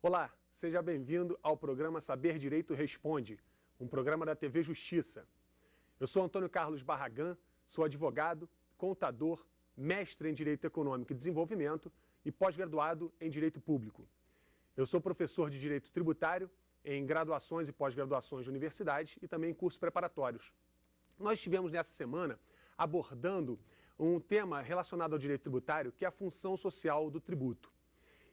Olá, seja bem-vindo ao programa Saber Direito Responde, um programa da TV Justiça. Eu sou Antônio Carlos Barragan, sou advogado, contador, mestre em Direito Econômico e Desenvolvimento e pós-graduado em Direito Público. Eu sou professor de Direito Tributário em graduações e pós-graduações de universidades e também em cursos preparatórios. Nós estivemos nessa semana abordando um tema relacionado ao direito tributário, que é a função social do tributo.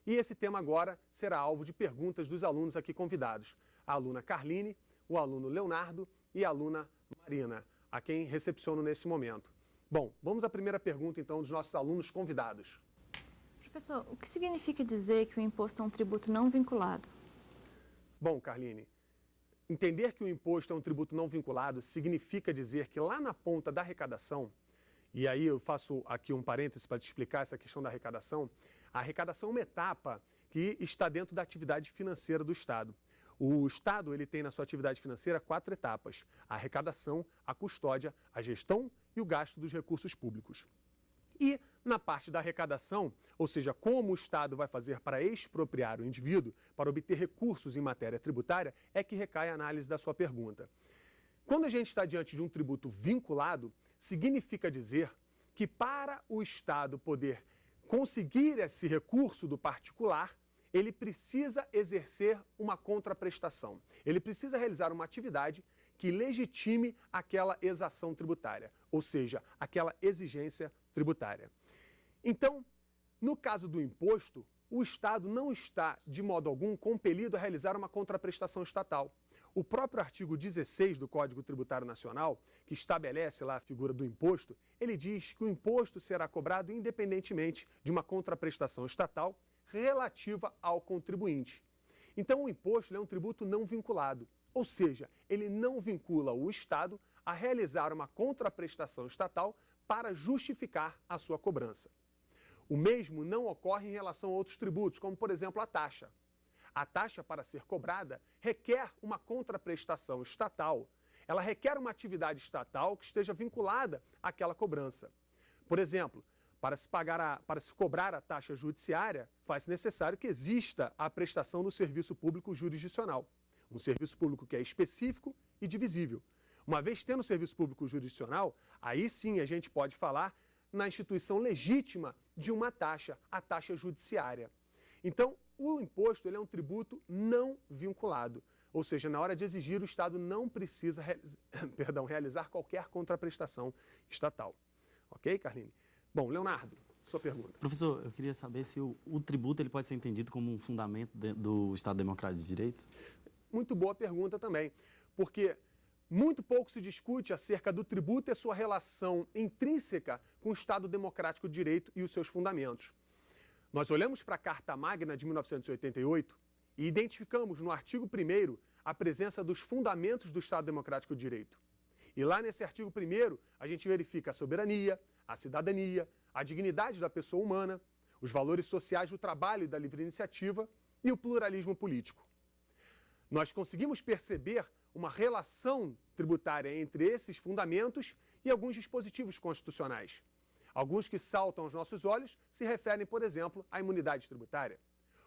E esse tema agora será alvo de perguntas dos alunos aqui convidados. A aluna Carline, o aluno Leonardo e a aluna Marina, a quem recepciono nesse momento. Bom, vamos à primeira pergunta então dos nossos alunos convidados. Professor, o que significa dizer que o imposto é um tributo não vinculado? Bom, Carline, entender que o imposto é um tributo não vinculado significa dizer que lá na ponta da arrecadação, e aí eu faço aqui um parêntese para te explicar essa questão da arrecadação, a arrecadação é uma etapa que está dentro da atividade financeira do Estado. O Estado ele tem na sua atividade financeira 4 etapas: a arrecadação, a custódia, a gestão e o gasto dos recursos públicos. E na parte da arrecadação, ou seja, como o Estado vai fazer para expropriar o indivíduo, para obter recursos em matéria tributária, é que recai a análise da sua pergunta. Quando a gente está diante de um tributo vinculado, significa dizer que para o Estado poder conseguir esse recurso do particular, ele precisa exercer uma contraprestação. Ele precisa realizar uma atividade que legitime aquela exação tributária, ou seja, aquela exigência tributária. Então, no caso do imposto, o Estado não está, de modo algum, compelido a realizar uma contraprestação estatal. O próprio artigo 16 do Código Tributário Nacional, que estabelece lá a figura do imposto, ele diz que o imposto será cobrado independentemente de uma contraprestação estatal relativa ao contribuinte. Então, o imposto é um tributo não vinculado, ou seja, ele não vincula o Estado a realizar uma contraprestação estatal para justificar a sua cobrança. O mesmo não ocorre em relação a outros tributos, como, por exemplo, a taxa. A taxa, para ser cobrada, requer uma contraprestação estatal. Ela requer uma atividade estatal que esteja vinculada àquela cobrança. Por exemplo, para se cobrar a taxa judiciária, faz necessário que exista a prestação do serviço público jurisdicional. Um serviço público que é específico e divisível. Uma vez tendo o serviço público jurisdicional, aí sim a gente pode falar na instituição legítima de uma taxa, a taxa judiciária. Então, o imposto ele é um tributo não vinculado, ou seja, na hora de exigir, o Estado não precisa realizar qualquer contraprestação estatal. Ok, Carline? Bom, Leonardo, sua pergunta. Professor, eu queria saber se o tributo ele pode ser entendido como um fundamento do Estado Democrático de Direito? Muito boa pergunta também, porque muito pouco se discute acerca do tributo e a sua relação intrínseca com o Estado Democrático de Direito e os seus fundamentos. Nós olhamos para a Carta Magna de 1988 e identificamos no artigo 1º a presença dos fundamentos do Estado Democrático de Direito. E lá nesse artigo 1º a gente verifica a soberania, a cidadania, a dignidade da pessoa humana, os valores sociais do trabalho e da livre iniciativa e o pluralismo político. Nós conseguimos perceber uma relação tributária entre esses fundamentos e alguns dispositivos constitucionais. Alguns que saltam aos nossos olhos se referem, por exemplo, à imunidade tributária.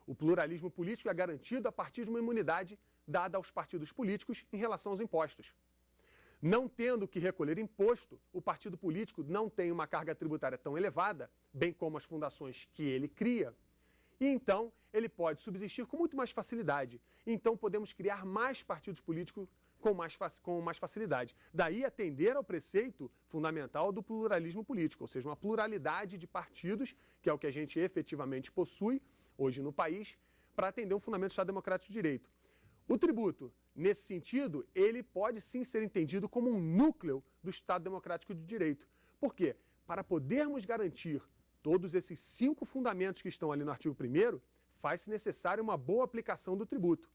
O pluralismo político é garantido a partir de uma imunidade dada aos partidos políticos em relação aos impostos. Não tendo que recolher imposto, o partido político não tem uma carga tributária tão elevada, bem como as fundações que ele cria, e então ele pode subsistir com muito mais facilidade. Então podemos criar mais partidos políticos com mais facilidade. Daí atender ao preceito fundamental do pluralismo político, ou seja, uma pluralidade de partidos, que é o que a gente efetivamente possui hoje no país, para atender um fundamento do Estado Democrático de Direito. O tributo, nesse sentido, ele pode sim ser entendido como um núcleo do Estado Democrático de Direito. Por quê? Para podermos garantir todos esses 5 fundamentos que estão ali no artigo 1º, faz-se necessária uma boa aplicação do tributo.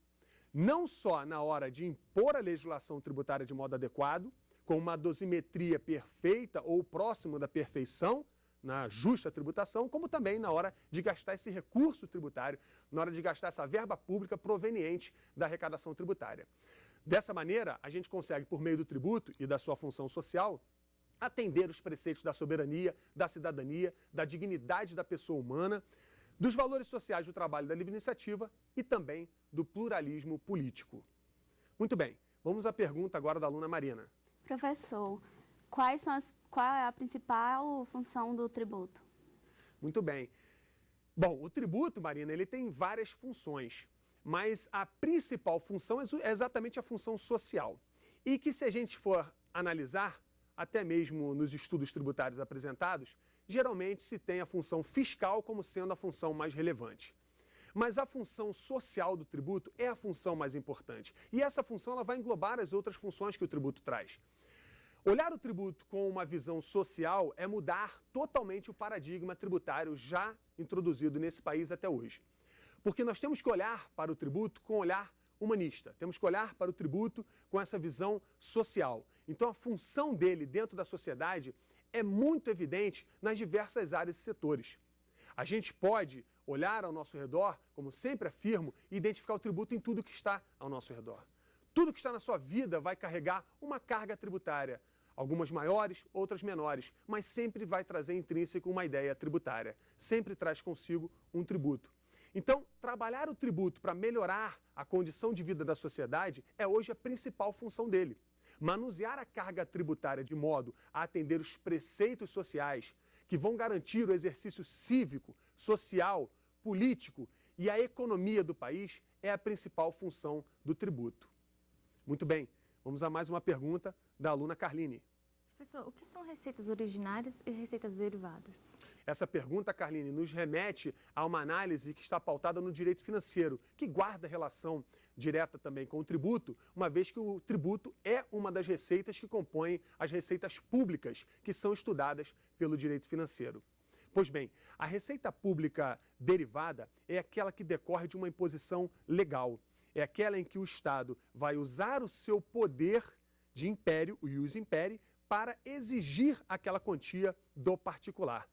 Não só na hora de impor a legislação tributária de modo adequado, com uma dosimetria perfeita ou próximo da perfeição, na justa tributação, como também na hora de gastar esse recurso tributário, na hora de gastar essa verba pública proveniente da arrecadação tributária. Dessa maneira, a gente consegue, por meio do tributo e da sua função social, atender os preceitos da soberania, da cidadania, da dignidade da pessoa humana, dos valores sociais do trabalho da livre iniciativa e também do pluralismo político. Muito bem, vamos à pergunta agora da aluna Marina. Professor, qual é a principal função do tributo? Muito bem. Bom, o tributo, Marina, ele tem várias funções, mas a principal função é exatamente a função social. E que, se a gente for analisar, até mesmo nos estudos tributários apresentados, geralmente se tem a função fiscal como sendo a função mais relevante. Mas a função social do tributo é a função mais importante. E essa função ela vai englobar as outras funções que o tributo traz. Olhar o tributo com uma visão social é mudar totalmente o paradigma tributário já introduzido nesse país até hoje. Porque nós temos que olhar para o tributo com um olhar humanista, temos que olhar para o tributo com essa visão social. Então a função dele dentro da sociedade é muito evidente nas diversas áreas e setores. A gente pode olhar ao nosso redor, como sempre afirmo, e identificar o tributo em tudo que está ao nosso redor. Tudo que está na sua vida vai carregar uma carga tributária, algumas maiores, outras menores, mas sempre vai trazer intrínseco uma ideia tributária, sempre traz consigo um tributo. Então, trabalhar o tributo para melhorar a condição de vida da sociedade é hoje a principal função dele. Manusear a carga tributária de modo a atender os preceitos sociais que vão garantir o exercício cívico, social, político e a economia do país é a principal função do tributo. Muito bem, vamos a mais uma pergunta da aluna Carline. Professor, o que são receitas originárias e receitas derivadas? Essa pergunta, Carline, nos remete a uma análise que está pautada no direito financeiro, que guarda relação direta também com o tributo, uma vez que o tributo é uma das receitas que compõem as receitas públicas que são estudadas pelo direito financeiro. Pois bem, a receita pública derivada é aquela que decorre de uma imposição legal. É aquela em que o Estado vai usar o seu poder de império, o ius imperi, para exigir aquela quantia do particular.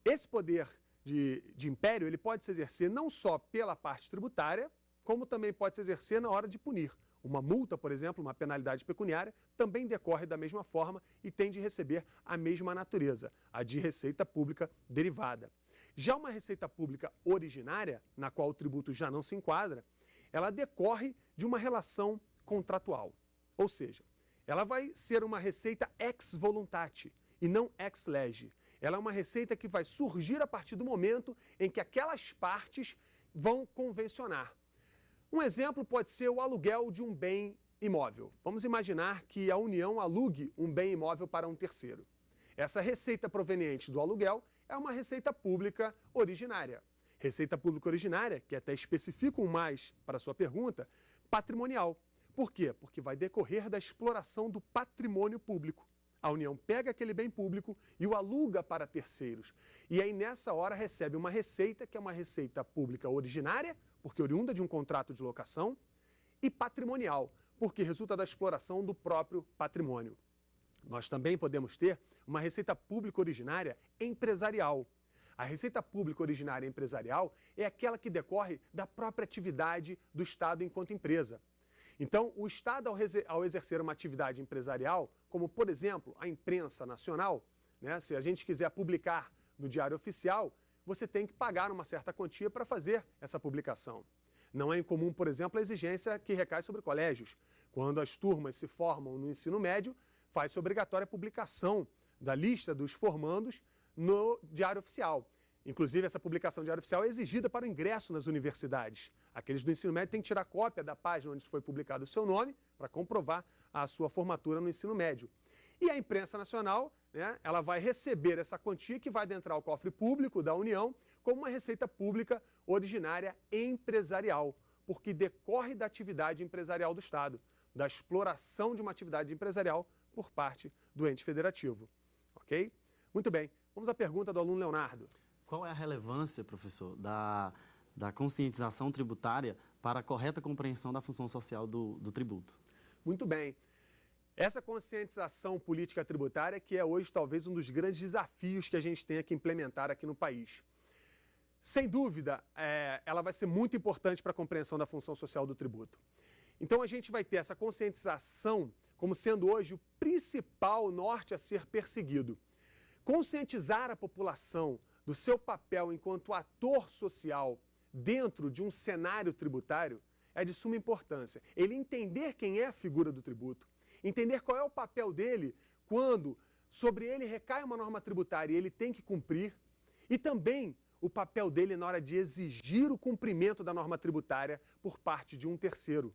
Esse poder de império ele pode se exercer não só pela parte tributária, como também pode se exercer na hora de punir. Uma multa, por exemplo, uma penalidade pecuniária, também decorre da mesma forma e tem de receber a mesma natureza, a de receita pública derivada. Já uma receita pública originária, na qual o tributo já não se enquadra, ela decorre de uma relação contratual. Ou seja, ela vai ser uma receita ex voluntate e não ex lege. Ela é uma receita que vai surgir a partir do momento em que aquelas partes vão convencionar. Um exemplo pode ser o aluguel de um bem imóvel. Vamos imaginar que a União alugue um bem imóvel para um terceiro. Essa receita proveniente do aluguel é uma receita pública originária. Receita pública originária, que até especifico mais para a sua pergunta, patrimonial. Por quê? Porque vai decorrer da exploração do patrimônio público. A União pega aquele bem público e o aluga para terceiros. E aí, nessa hora, recebe uma receita, que é uma receita pública originária, porque oriunda de um contrato de locação, e patrimonial, porque resulta da exploração do próprio patrimônio. Nós também podemos ter uma receita pública originária empresarial. A receita pública originária empresarial é aquela que decorre da própria atividade do Estado enquanto empresa. Então, o Estado, ao exercer uma atividade empresarial, como, por exemplo, a imprensa nacional, né, se a gente quiser publicar no Diário Oficial, você tem que pagar uma certa quantia para fazer essa publicação. Não é incomum, por exemplo, a exigência que recai sobre colégios. Quando as turmas se formam no ensino médio, faz-se obrigatória a publicação da lista dos formandos no Diário Oficial. Inclusive, essa publicação do Diário Oficial é exigida para o ingresso nas universidades. Aqueles do ensino médio têm que tirar cópia da página onde foi publicado o seu nome para comprovar a sua formatura no ensino médio. E a imprensa nacional, né, ela vai receber essa quantia que vai adentrar ao cofre público da União como uma receita pública originária empresarial, porque decorre da atividade empresarial do Estado, da exploração de uma atividade empresarial por parte do ente federativo. Ok? Muito bem. Vamos à pergunta do aluno Leonardo. Qual é a relevância, professor, da conscientização tributária para a correta compreensão da função social do tributo? Muito bem. Essa conscientização política tributária que é hoje talvez um dos grandes desafios que a gente tenha que implementar aqui no país. Sem dúvida, ela vai ser muito importante para a compreensão da função social do tributo. Então a gente vai ter essa conscientização como sendo hoje o principal norte a ser perseguido. Conscientizar a população do seu papel enquanto ator social dentro de um cenário tributário é de suma importância. Ele entender quem é a figura do tributo, entender qual é o papel dele quando sobre ele recai uma norma tributária e ele tem que cumprir, e também o papel dele na hora de exigir o cumprimento da norma tributária por parte de um terceiro.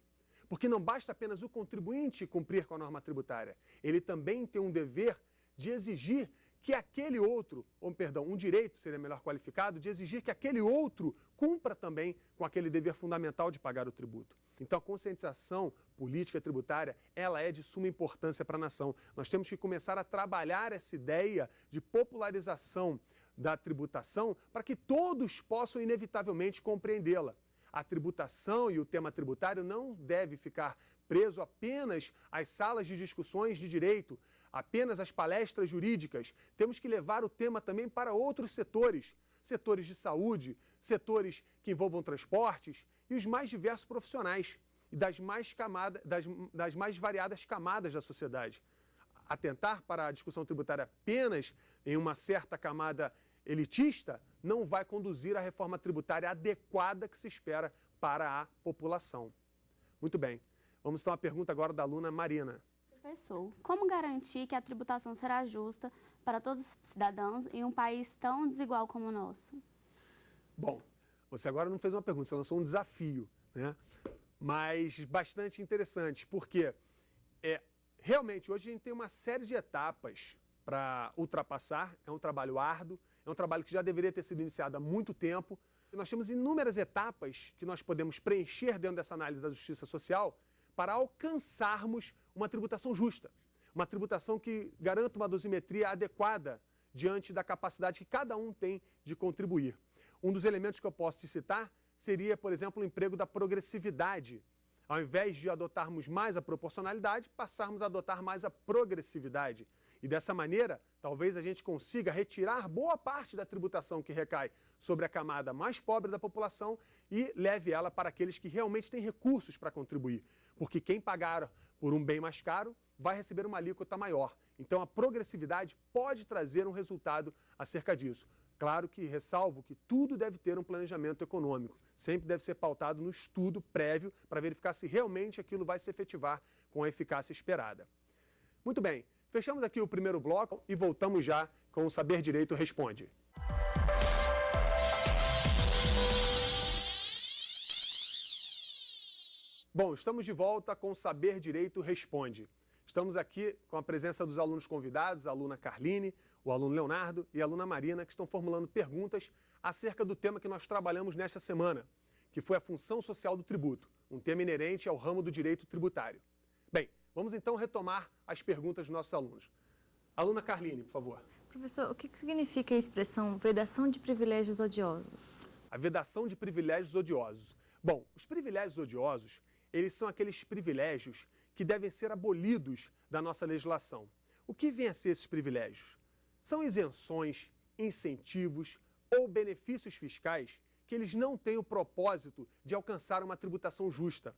Porque não basta apenas o contribuinte cumprir com a norma tributária, ele também tem um dever de exigir que aquele outro, ou perdão, um direito seria melhor qualificado, de exigir que aquele outro cumpra também com aquele dever fundamental de pagar o tributo. Então a conscientização política tributária, ela é de suma importância para a nação. Nós temos que começar a trabalhar essa ideia de popularização da tributação para que todos possam inevitavelmente compreendê-la. A tributação e o tema tributário não deve ficar preso apenas às salas de discussões de direito, apenas às palestras jurídicas. Temos que levar o tema também para outros setores, setores de saúde, setores que envolvam transportes e os mais diversos profissionais e das mais variadas camadas da sociedade. Atentar para a discussão tributária apenas em uma certa camada elitista não vai conduzir à reforma tributária adequada que se espera para a população. Muito bem. Vamos então à pergunta agora da aluna Marina. Professor, como garantir que a tributação será justa para todos os cidadãos em um país tão desigual como o nosso? Bom, você agora não fez uma pergunta, você lançou um desafio, né? Mas bastante interessante, porque realmente hoje a gente tem uma série de etapas para ultrapassar, é um trabalho árduo, é um trabalho que já deveria ter sido iniciado há muito tempo. E nós temos inúmeras etapas que nós podemos preencher dentro dessa análise da justiça social para alcançarmos uma tributação justa, uma tributação que garanta uma dosimetria adequada diante da capacidade que cada um tem de contribuir. Um dos elementos que eu posso te citar seria, por exemplo, o emprego da progressividade. Ao invés de adotarmos mais a proporcionalidade, passarmos a adotar mais a progressividade. E dessa maneira, talvez a gente consiga retirar boa parte da tributação que recai sobre a camada mais pobre da população e leve ela para aqueles que realmente têm recursos para contribuir. Porque quem pagar por um bem mais caro vai receber uma alíquota maior. Então a progressividade pode trazer um resultado acerca disso. Claro que ressalvo que tudo deve ter um planejamento econômico. Sempre deve ser pautado no estudo prévio para verificar se realmente aquilo vai se efetivar com a eficácia esperada. Muito bem, fechamos aqui o primeiro bloco e voltamos já com o Saber Direito Responde. Bom, estamos de volta com o Saber Direito Responde. Estamos aqui com a presença dos alunos convidados, a aluna Carline, o aluno Leonardo e a aluna Marina, que estão formulando perguntas acerca do tema que nós trabalhamos nesta semana, que foi a função social do tributo, um tema inerente ao ramo do direito tributário. Bem, vamos então retomar as perguntas dos nossos alunos. Aluna Carline, por favor. Professor, o que significa a expressão vedação de privilégios odiosos? A vedação de privilégios odiosos. Bom, os privilégios odiosos, eles são aqueles privilégios que devem ser abolidos da nossa legislação. O que vem a ser esses privilégios? São isenções, incentivos ou benefícios fiscais que eles não têm o propósito de alcançar uma tributação justa,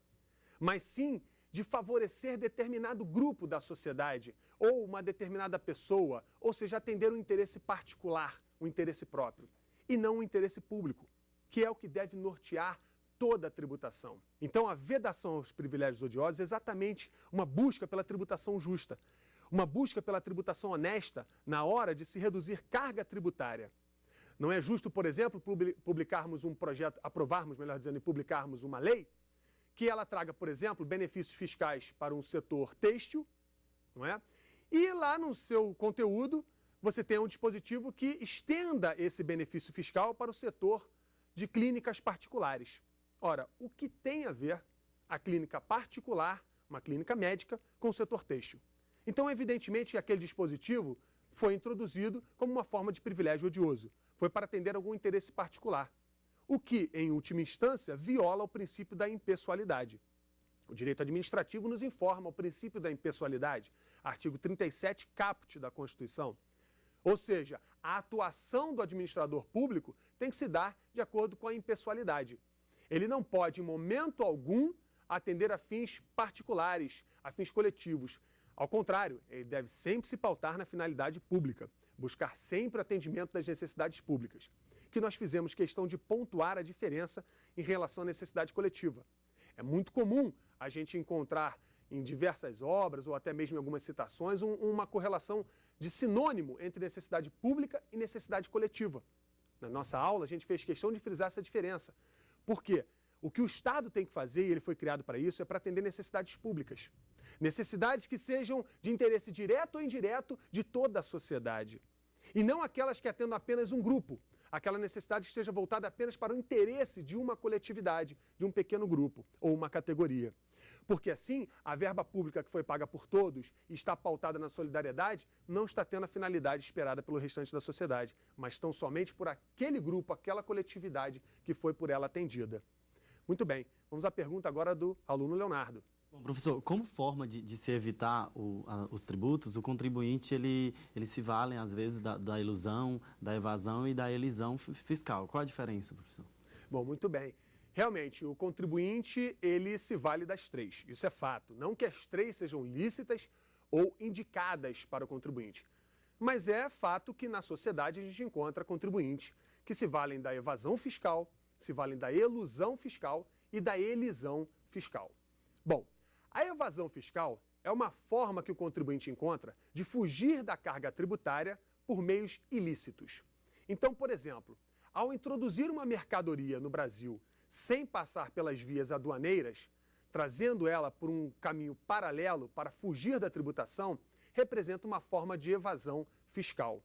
mas sim de favorecer determinado grupo da sociedade ou uma determinada pessoa, ou seja, atender um interesse particular, um interesse próprio, e não um interesse público, que é o que deve nortear toda a tributação. Então, a vedação aos privilégios odiosos é exatamente uma busca pela tributação justa, uma busca pela tributação honesta na hora de se reduzir carga tributária. Não é justo, por exemplo, publicarmos um projeto, aprovarmos, melhor dizendo, e publicarmos uma lei que ela traga, por exemplo, benefícios fiscais para um setor têxtil, não é? E lá no seu conteúdo você tem um dispositivo que estenda esse benefício fiscal para o setor de clínicas particulares. Ora, o que tem a ver a clínica particular, uma clínica médica, com o setor têxtil? Então, evidentemente, que aquele dispositivo foi introduzido como uma forma de privilégio odioso. Foi para atender algum interesse particular, o que, em última instância, viola o princípio da impessoalidade. O direito administrativo nos informa o princípio da impessoalidade, artigo 37 caput da Constituição. Ou seja, a atuação do administrador público tem que se dar de acordo com a impessoalidade. Ele não pode, em momento algum, atender a fins particulares, a fins coletivos. Ao contrário, ele deve sempre se pautar na finalidade pública. buscar sempre o atendimento das necessidades públicas, que nós fizemos questão de pontuar a diferença em relação à necessidade coletiva. É muito comum a gente encontrar em diversas obras ou até mesmo em algumas citações uma correlação de sinônimo entre necessidade pública e necessidade coletiva. Na nossa aula a gente fez questão de frisar essa diferença. Por quê? O que o Estado tem que fazer, e ele foi criado para isso, é para atender necessidades públicas. Necessidades que sejam de interesse direto ou indireto de toda a sociedade. E não aquelas que atendam apenas um grupo. Aquela necessidade que esteja voltada apenas para o interesse de uma coletividade, de um pequeno grupo ou uma categoria. Porque assim, a verba pública que foi paga por todos e está pautada na solidariedade, não está tendo a finalidade esperada pelo restante da sociedade, mas tão somente por aquele grupo, aquela coletividade que foi por ela atendida. Muito bem, vamos à pergunta agora do aluno Leonardo. Bom, professor, como forma de se evitar os tributos, o contribuinte ele se vale, às vezes, da ilusão, da evasão e da elisão fiscal. Qual a diferença, professor? Bom, muito bem. Realmente, o contribuinte, ele se vale das três. Isso é fato. Não que as três sejam lícitas ou indicadas para o contribuinte. Mas é fato que na sociedade a gente encontra contribuintes que se valem da evasão fiscal, se valem da elusão fiscal e da elisão fiscal. Bom, a evasão fiscal é uma forma que o contribuinte encontra de fugir da carga tributária por meios ilícitos. Então, por exemplo, ao introduzir uma mercadoria no Brasil sem passar pelas vias aduaneiras, trazendo ela por um caminho paralelo para fugir da tributação, representa uma forma de evasão fiscal.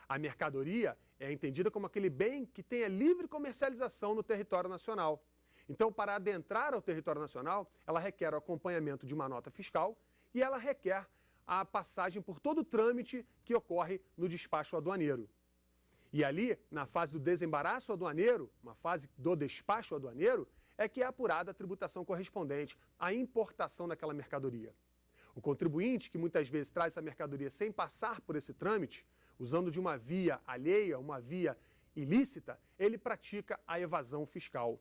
A mercadoria é entendida como aquele bem que tem a livre comercialização no território nacional. Então, para adentrar ao território nacional, ela requer o acompanhamento de uma nota fiscal e ela requer a passagem por todo o trâmite que ocorre no despacho aduaneiro. E ali, na fase do desembaraço aduaneiro, uma fase do despacho aduaneiro, é que é apurada a tributação correspondente à importação daquela mercadoria. O contribuinte, que muitas vezes traz essa mercadoria sem passar por esse trâmite, usando de uma via alheia, uma via ilícita, ele pratica a evasão fiscal.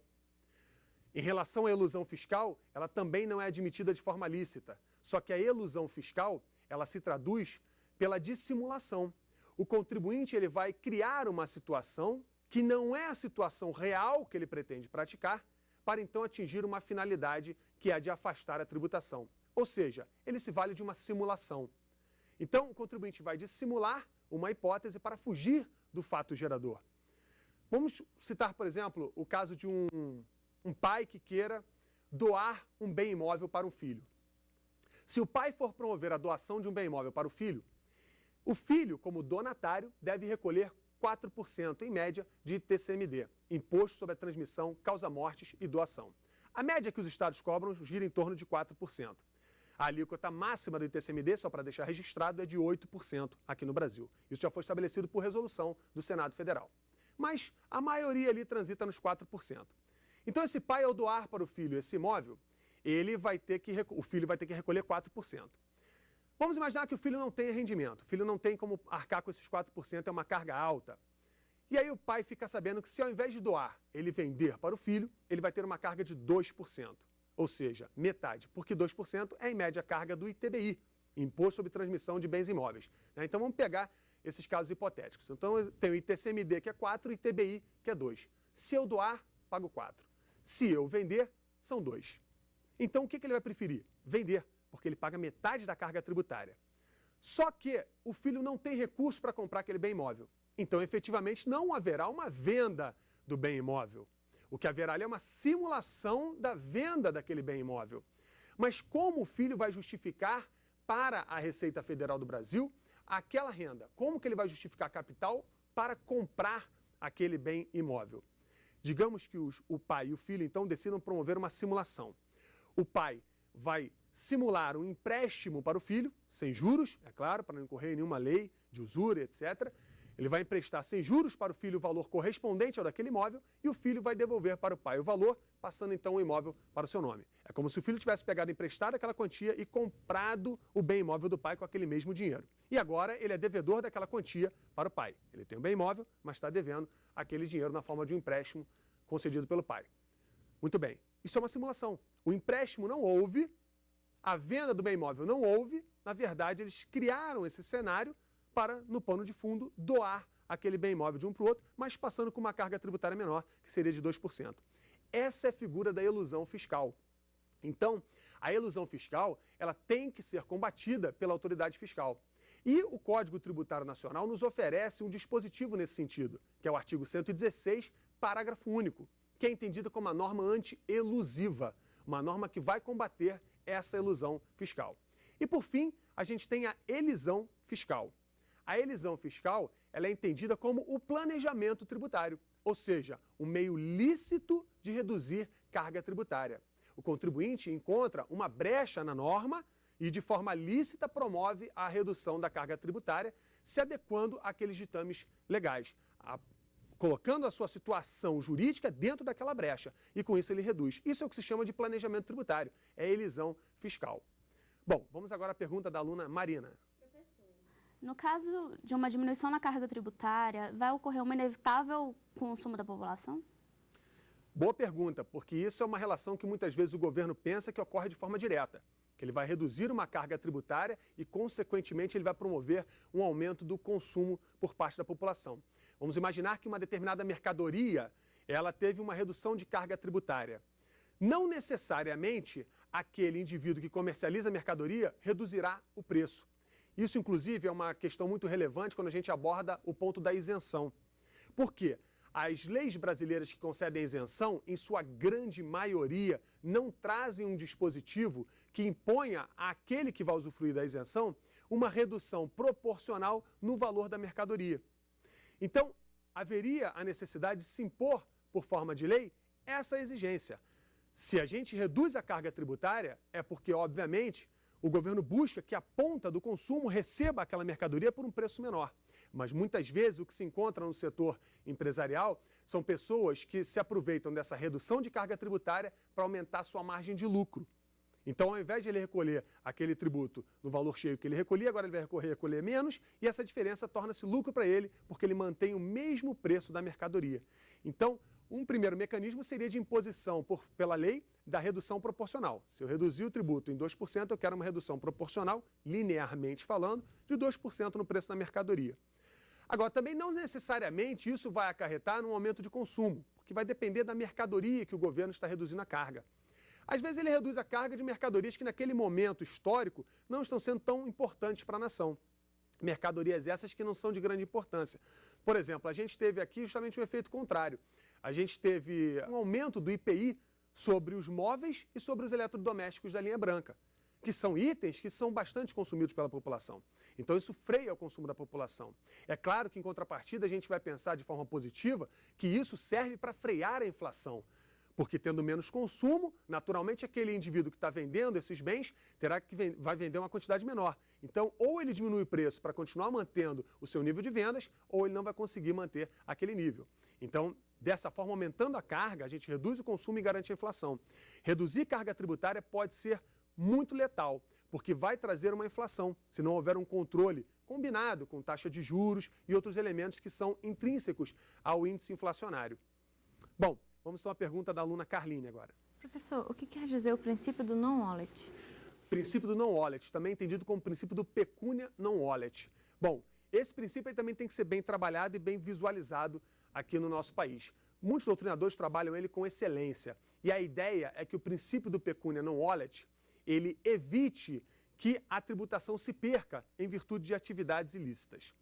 Em relação à elusão fiscal, ela também não é admitida de forma lícita. Só que a elusão fiscal, ela se traduz pela dissimulação. O contribuinte ele vai criar uma situação que não é a situação real que ele pretende praticar, para então atingir uma finalidade que é a de afastar a tributação. Ou seja, ele se vale de uma simulação. Então, o contribuinte vai dissimular uma hipótese para fugir do fato gerador. Vamos citar, por exemplo, o caso de um pai que queira doar um bem imóvel para um filho. Se o pai for promover a doação de um bem imóvel para o filho, como donatário, deve recolher 4%, em média, de ITCMD, Imposto sobre a Transmissão, Causa-Mortes e Doação. A média que os estados cobram gira em torno de 4%. A alíquota máxima do ITCMD, só para deixar registrado, é de 8% aqui no Brasil. Isso já foi estabelecido por resolução do Senado Federal. Mas a maioria ali transita nos 4%. Então, esse pai, ao doar para o filho esse imóvel, o filho vai ter que recolher 4%. Vamos imaginar que o filho não tenha rendimento, o filho não tem como arcar com esses 4%, é uma carga alta. E aí o pai fica sabendo que se ao invés de doar, ele vender para o filho, ele vai ter uma carga de 2%, ou seja, metade, porque 2% é em média a carga do ITBI, Imposto sobre Transmissão de Bens Imóveis. Então vamos pegar esses casos hipotéticos. Então eu tenho o ITCMD que é 4 e o ITBI que é 2. Se eu doar, pago 4. Se eu vender, são 2. Então o que ele vai preferir? Vender, porque ele paga metade da carga tributária. Só que o filho não tem recurso para comprar aquele bem imóvel. Então, efetivamente, não haverá uma venda do bem imóvel. O que haverá ali é uma simulação da venda daquele bem imóvel. Mas como o filho vai justificar para a Receita Federal do Brasil aquela renda? Como que ele vai justificar capital para comprar aquele bem imóvel? Digamos que o pai e o filho, então, decidam promover uma simulação. O pai vai simular um empréstimo para o filho, sem juros, é claro, para não incorrer em nenhuma lei de usura, etc. Ele vai emprestar sem juros para o filho o valor correspondente ao daquele imóvel e o filho vai devolver para o pai o valor, passando então o imóvel para o seu nome. É como se o filho tivesse pegado emprestado aquela quantia e comprado o bem imóvel do pai com aquele mesmo dinheiro. E agora ele é devedor daquela quantia para o pai. Ele tem o bem imóvel, mas está devendo aquele dinheiro na forma de um empréstimo concedido pelo pai. Muito bem, isso é uma simulação. O empréstimo não houve, a venda do bem imóvel não houve, na verdade eles criaram esse cenário para, no pano de fundo, doar aquele bem imóvel de um para o outro, mas passando com uma carga tributária menor, que seria de 2%. Essa é a figura da elusão fiscal. Então, a elusão fiscal, ela tem que ser combatida pela autoridade fiscal. E o Código Tributário Nacional nos oferece um dispositivo nesse sentido, que é o artigo 116, parágrafo único, que é entendida como uma norma anti-elusiva, uma norma que vai combater essa elusão fiscal. E, por fim, a gente tem a elisão fiscal. A elisão fiscal, ela é entendida como o planejamento tributário, ou seja, um meio lícito de reduzir carga tributária. O contribuinte encontra uma brecha na norma e, de forma lícita, promove a redução da carga tributária, se adequando àqueles ditames legais, colocando a sua situação jurídica dentro daquela brecha, e com isso ele reduz. Isso é o que se chama de planejamento tributário, é elisão fiscal. Bom, vamos agora à pergunta da aluna Marina. No caso de uma diminuição na carga tributária, vai ocorrer um inevitável consumo da população? Boa pergunta, porque isso é uma relação que muitas vezes o governo pensa que ocorre de forma direta, que ele vai reduzir uma carga tributária e, consequentemente, ele vai promover um aumento do consumo por parte da população. Vamos imaginar que uma determinada mercadoria, ela teve uma redução de carga tributária. Não necessariamente aquele indivíduo que comercializa a mercadoria reduzirá o preço. Isso, inclusive, é uma questão muito relevante quando a gente aborda o ponto da isenção. Por quê? As leis brasileiras que concedem isenção, em sua grande maioria, não trazem um dispositivo que imponha àquele que vai usufruir da isenção uma redução proporcional no valor da mercadoria. Então, haveria a necessidade de se impor, por forma de lei, essa exigência. Se a gente reduz a carga tributária, é porque, obviamente, o governo busca que a ponta do consumo receba aquela mercadoria por um preço menor. Mas muitas vezes o que se encontra no setor empresarial são pessoas que se aproveitam dessa redução de carga tributária para aumentar sua margem de lucro. Então, ao invés de ele recolher aquele tributo no valor cheio que ele recolhia, agora ele vai recolher menos e essa diferença torna-se lucro para ele, porque ele mantém o mesmo preço da mercadoria. Então, um primeiro mecanismo seria de imposição pela lei da redução proporcional. Se eu reduzir o tributo em 2%, eu quero uma redução proporcional, linearmente falando, de 2% no preço da mercadoria. Agora, também não necessariamente isso vai acarretar num aumento de consumo, porque vai depender da mercadoria que o governo está reduzindo a carga. Às vezes ele reduz a carga de mercadorias que naquele momento histórico não estão sendo tão importantes para a nação. Mercadorias essas que não são de grande importância. Por exemplo, a gente teve aqui justamente um efeito contrário. A gente teve um aumento do IPI sobre os móveis e sobre os eletrodomésticos da linha branca, que são itens que são bastante consumidos pela população. Então isso freia o consumo da população. É claro que em contrapartida a gente vai pensar de forma positiva que isso serve para frear a inflação, porque tendo menos consumo, naturalmente aquele indivíduo que está vendendo esses bens vai vender uma quantidade menor. Então, ou ele diminui o preço para continuar mantendo o seu nível de vendas, ou ele não vai conseguir manter aquele nível. Então, dessa forma, aumentando a carga, a gente reduz o consumo e garante a inflação. Reduzir carga tributária pode ser muito letal, porque vai trazer uma inflação, se não houver um controle combinado com taxa de juros e outros elementos que são intrínsecos ao índice inflacionário. Bom, vamos então à pergunta da aluna Carline agora. Professor, o que quer dizer o princípio do non-wallet? Princípio do non-wallet, também entendido como princípio do pecúnia non-wallet. Bom, esse princípio aí também tem que ser bem trabalhado e bem visualizado aqui no nosso país. Muitos doutrinadores trabalham ele com excelência. E a ideia é que o princípio do pecúnia non-wallet, ele evite que a tributação se perca em virtude de atividades ilícitas.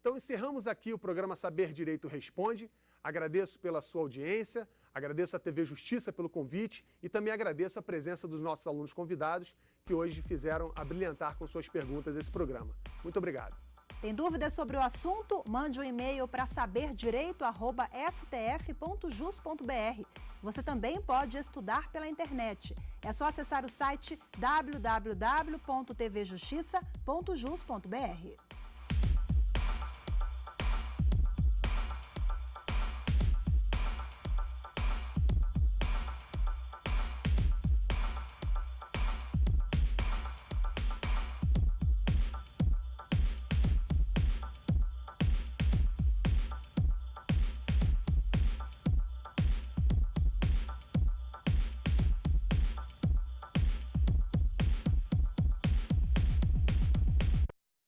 Então, encerramos aqui o programa Saber Direito Responde. Agradeço pela sua audiência, agradeço à TV Justiça pelo convite e também agradeço a presença dos nossos alunos convidados que hoje fizeram abrilhantar com suas perguntas esse programa. Muito obrigado. Tem dúvidas sobre o assunto? Mande um e-mail para saberdireito@stf.jus.br. Você também pode estudar pela internet. É só acessar o site www.tvjustiça.jus.br.